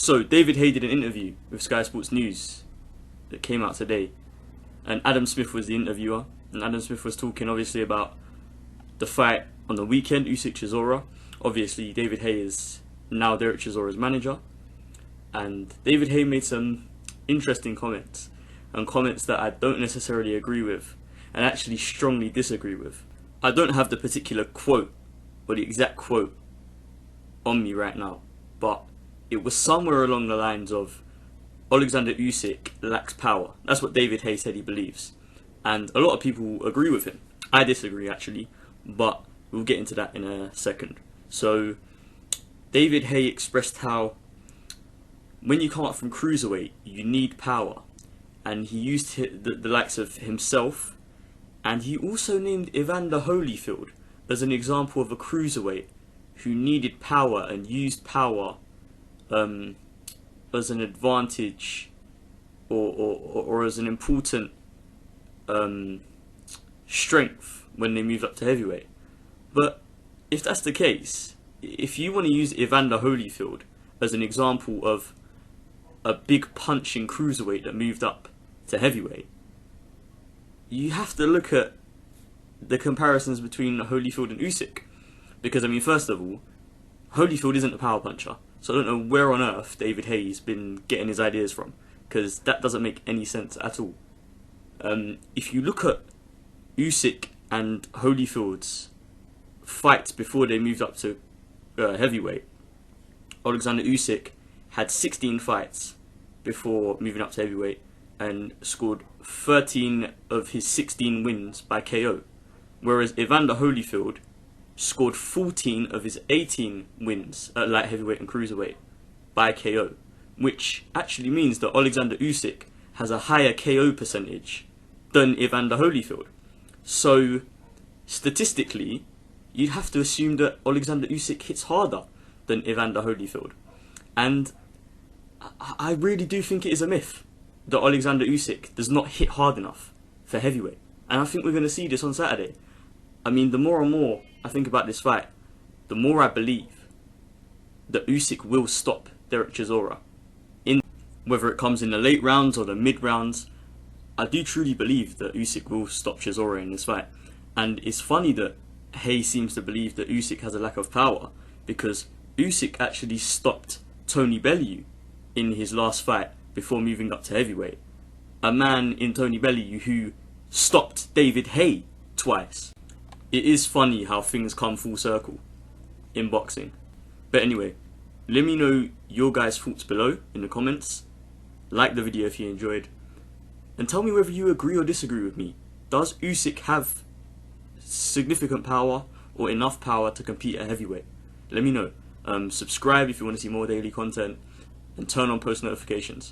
So, David Haye did an interview with Sky Sports News that came out today, and Adam Smith was the interviewer, and Adam Smith was talking obviously about the fight on the weekend, Usyk Chisora. Obviously, David Haye is now Derek Chisora's manager, and David Haye made some interesting comments, and comments that I don't necessarily agree with, and actually strongly disagree with. I don't have the particular quote, or the exact quote, on me right now, but it was somewhere along the lines of Oleksandr Usyk lacks power. That's what David Haye said he believes, and a lot of people agree with him. I disagree actually, but we'll get into that in a second. So David Haye expressed how when you come up from cruiserweight you need power, and he used the likes of himself, and he also named Evander Holyfield as an example of a cruiserweight who needed power and used power as an advantage or as an important strength when they move up to heavyweight. But if that's the case, if you want to use Evander Holyfield as an example of a big punching cruiserweight that moved up to heavyweight, you have to look at the comparisons between Holyfield and Usyk. Because, I mean, first of all, Holyfield isn't a power puncher, so I don't know where on earth David Haye's been getting his ideas from, because that doesn't make any sense at all. If you look at Usyk and Holyfield's fights before they moved up to heavyweight, Oleksandr Usyk had 16 fights before moving up to heavyweight and scored 13 of his 16 wins by KO, whereas Evander Holyfield scored 14 of his 18 wins at light heavyweight and cruiserweight by KO, which actually means that Oleksandr Usyk has a higher KO percentage than Evander Holyfield. So statistically, you'd have to assume that Oleksandr Usyk hits harder than Evander Holyfield. And I really do think it is a myth that Oleksandr Usyk does not hit hard enough for heavyweight. And I think we're going to see this on Saturday. I mean, the more and more I think about this fight, the more I believe that Usyk will stop Derek Chisora. Whether it comes in the late rounds or the mid rounds, I do truly believe that Usyk will stop Chisora in this fight. And it's funny that Haye seems to believe that Usyk has a lack of power, because Usyk actually stopped Tony Bellew in his last fight before moving up to heavyweight. A man in Tony Bellew who stopped David Haye twice. It is funny how things come full circle in boxing. But anyway, let me know your guys' thoughts below in the comments. Like the video if you enjoyed, and tell me whether you agree or disagree with me. Does Usyk have significant power or enough power to compete at heavyweight? Let me know. Subscribe if you want to see more daily content, and turn on post notifications.